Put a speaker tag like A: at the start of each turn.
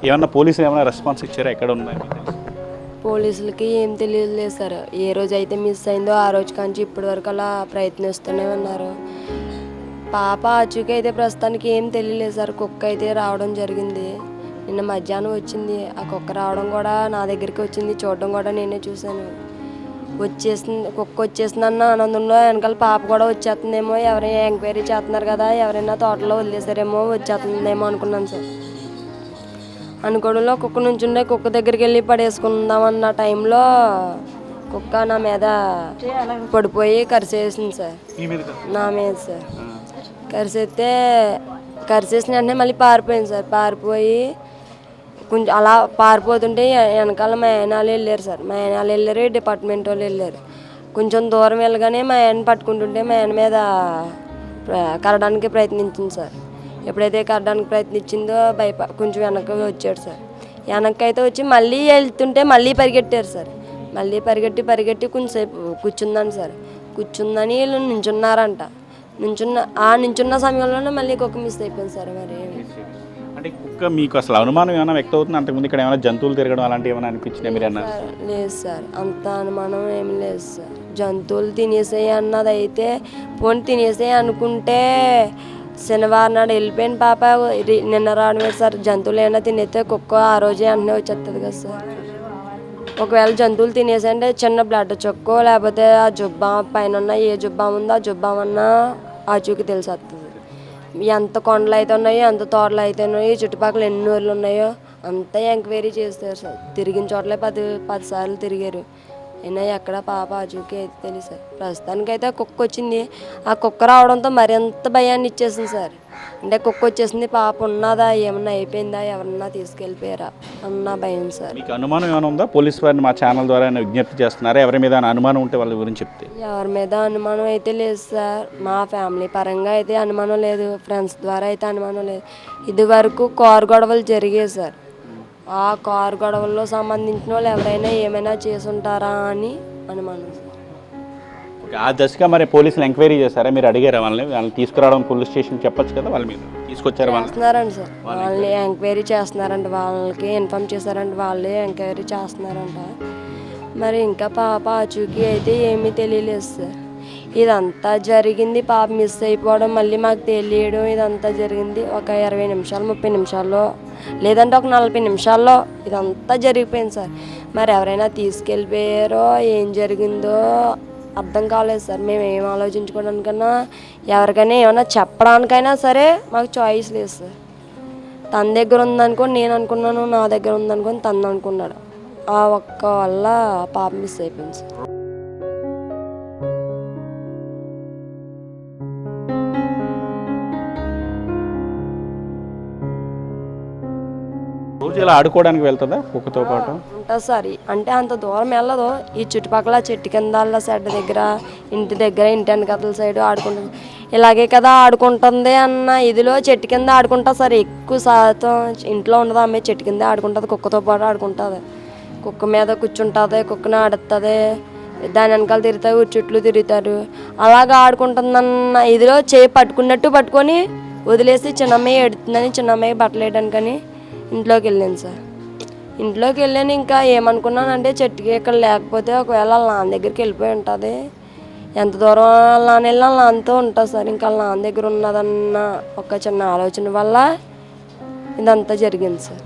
A: ఏమన్నా పోలీసులు ఏమైనా రెస్పాన్స్ ఇచ్చారా? ఎక్కడ ఉన్నాయి మీకు తెలుసు?
B: పోలీసులకి ఏం తెలియలేదు సార్. ఏ రోజు అయితే మిస్ అయిందో ఆ రోజు కాంచి ఇప్పటి వరకు అలా ప్రయత్నిస్తూనే ఉన్నారు. పాప ఆచూకీ అయితే ప్రస్తుతానికి ఏం తెలియలేదు సార్. కుక్క అయితే రావడం జరిగింది. నిన్న మధ్యాహ్నం వచ్చింది. ఆ కుక్క రావడం కూడా నా దగ్గరికి వచ్చింది. చూడడం కూడా నేనే చూశాను. వచ్చేసింది, కుక్క వచ్చేసిందన్న ఆనందంలో వెనకాల పాప కూడా వచ్చేస్తుందేమో, ఎవరైనా ఎంక్వైరీ చేస్తున్నారు కదా, ఎవరైనా తోటలో వదిలేసారేమో వచ్చేస్తుందేమో అనుకున్నాను సార్. అనుకోవడంలో కుక్క నుంచుండే కుక్క దగ్గరికి వెళ్ళి పడేసుకుందామన్న టైంలో కుక్క నా మీద పడిపోయి కరిసేసింది సార్. నా మీద సార్ కరిసేసిన వెంటనే మళ్ళీ పారిపోయింది సార్. పారిపోయి కొంచెం అలా పారిపోతుంటే వెనకాల మా ఆయనాలు వెళ్ళారు సార్. మా ఆయనాలు వెళ్ళారు, డిపార్ట్మెంట్ వాళ్ళు వెళ్ళారు. కొంచెం దూరం వెళ్ళగానే మా ఆయన పట్టుకుంటుంటే మా ఆయన మీద కరడానికి ప్రయత్నించింది సార్. ఎప్పుడైతే కరడానికి ప్రయత్నించిందో కొంచెం వెనక్కి వచ్చాడు సార్. వెనక్కి అయితే వచ్చి మళ్ళీ వెళ్తుంటే మళ్ళీ పరిగెట్టారు సార్. మళ్ళీ పరిగెట్టి కొంచెంసేపు కూర్చుందని సార్. కూర్చుందని వీళ్ళు నించున్నారంట. నించున్న సమయంలోనే మళ్ళీ కుక్క మిస్ అయిపోయింది సార్. మరి
A: అంటే కుక్క మీకు అసలు అనుమానం ఏమైనా వ్యక్తం అవుతుంది? అంతకుముందు ఇక్కడ ఏమైనా జంతువులు తిరగడం అలాంటివి ఏమైనా అనిపించినాయి మీరు అన్నారు?
B: లేదు సార్, అంత అనుమానం ఏమి లేదు సార్. జంతువులు తినేసాయి అన్నది అయితే పోనీ తినేసాయి అనుకుంటే శనివారం నాడు వెళ్ళిపోయిన పాప నిన్న రావడమే సార్. జంతువులు ఏమైనా తినేస్తే కుక్క ఆ రోజే వెంటనే వచ్చేస్తుంది కదా సార్. ఒకవేళ జంతువులు తినేసంటే చిన్న బ్లడ్ చొక్కో లేకపోతే ఆ జుబ్బా పైన ఏ జుబ్బా ఉందో ఆ జుబ్బా అన్నా ఆచూకి తెలిసేస్తుంది. ఎంత కొండలు అయితే ఉన్నాయో, ఎంత తోటలు అయితే ఉన్నాయో, చుట్టుపక్కల ఎన్ని ఊర్లు ఉన్నాయో అంతా ఎంక్వైరీ చేస్తారు సార్. తిరిగిన చోట్లే 10 సార్లు తిరిగారు. అయినా ఎక్కడ పాప ఆచూకీ అయితే తెలియదు సార్. ప్రస్తుతానికైతే కుక్క వచ్చింది. ఆ కుక్క రావడంతో మరింత భయాన్ని ఇచ్చేసింది సార్. అంటే కుక్క వచ్చేసింది, పాప ఉన్నదా, ఏమన్నా అయిపోయిందా, ఎవరన్నా తీసుకెళ్ళిపోయారా అన్న భయం సార్.
A: మీకు అనుమానం ఏమైనా ఉందా? పోలీస్ వారిని మా ఛానల్ ద్వారా విజ్ఞప్తి చేస్తున్నారా? ఎవరి మీద అనుమానం ఉంటే వాళ్ళ గురించి చెప్తే.
B: ఎవరి మీద అనుమానం అయితే లేదు సార్. మా ఫ్యామిలీ పరంగా అయితే అనుమానం లేదు. ఫ్రెండ్స్ ద్వారా అయితే అనుమానం లేదు. ఇది వరకు కారు గొడవలు జరిగాయి సార్. ఆ కారు గొడవల్లో సంబంధించిన వాళ్ళు ఎవరైనా ఏమైనా చేసుంటారా అని అనుమానం సార్.
A: ఆ దశగా మరి పోలీసులు ఎంక్వైరీ చేశారా? మీరు అడిగారా వాళ్ళని తీసుకురావడం పోలీస్ స్టేషన్ చెప్పొచ్చు కదా? వాళ్ళ మీద తీసుకొచ్చారు
B: చేస్తున్నారండి సార్. వాళ్ళని ఎంక్వైరీ చేస్తున్నారంట. వాళ్ళకి ఇన్ఫామ్ చేశారంట. వాళ్ళే ఎంక్వైరీ చేస్తున్నారంట. మరి ఇంకా పాప ఆచూకీ అయితే ఏమీ తెలియలేదు సార్. ఇదంతా జరిగింది, పాప మిస్ అయిపోవడం, మళ్ళీ మాకు తెలియడం, ఇదంతా జరిగింది ఒక 20 నిమిషాలు 30 నిమిషాల్లో లేదంటే ఒక 40 నిమిషాల్లో ఇదంతా జరిగిపోయింది సార్. మరి ఎవరైనా తీసుకెళ్ళిపోయారో ఏం జరిగిందో అర్థం కాలేదు సార్. మేము ఏం ఆలోచించుకోవడానికన్నా ఎవరికైనా ఏమైనా చెప్పడానికైనా సరే మాకు చాయిస్ లేదు సార్. తన దగ్గర ఉందనుకోని నేను అనుకున్నాను, నా దగ్గర ఉందనుకొని తను అనుకున్నాడు. ఆ ఒక్క వల్ల పాప మిస్ అయిపోయింది సార్.
A: రోజు ఇలా ఆడుకోవడానికి వెళ్తుందా కుక్కతో పాటు?
B: ఉంటుంది సార్. అంటే అంత దూరం వెళ్ళదు. ఈ చుట్టుపక్కల చెట్టు కింద సెడ్ దగ్గర, ఇంటి దగ్గర, ఇంటి వెనకతల సైడ్ ఆడుకుంటుంది. ఇలాగే కదా ఆడుకుంటుంది అన్న ఇదిలో చెట్టు కింద ఆడుకుంటా సార్. ఎక్కువ శాతం ఇంట్లో ఉండదు, ఆమె చెట్టు కింద ఆడుకుంటుంది. కుక్కతో పాటు ఆడుకుంటుంది. కుక్క మీద కూర్చుంటుంది, కుక్కని ఆడుతుంది, దాని వెనకాల తిరుగుతారు, చుట్లు తిరుగుతారు. అలాగా ఆడుకుంటుందన్న ఇదిలో చేయి పట్టుకొని వదిలేసి చిన్నమ్మాయి ఎడుతుందని చిన్నమ్మాయి బట్టలు వేయడానికని ఇంట్లోకి వెళ్ళాను సార్. ఇంట్లోకి వెళ్ళాను. ఇంకా ఏమనుకున్నానంటే చెట్టుకి ఇక్కడ లేకపోతే ఒకవేళ వాళ్ళ నాన్న దగ్గరికి వెళ్ళిపోయి ఉంటుంది. ఎంత దూరం వాళ్ళ నాన్న వెళ్ళినా వాళ్ళ నాన్నతో ఉంటుంది సార్. ఇంకా వాళ్ళ నాన్న దగ్గర ఉన్నదన్న ఒక చిన్న ఆలోచన వల్ల ఇదంతా జరిగింది సార్.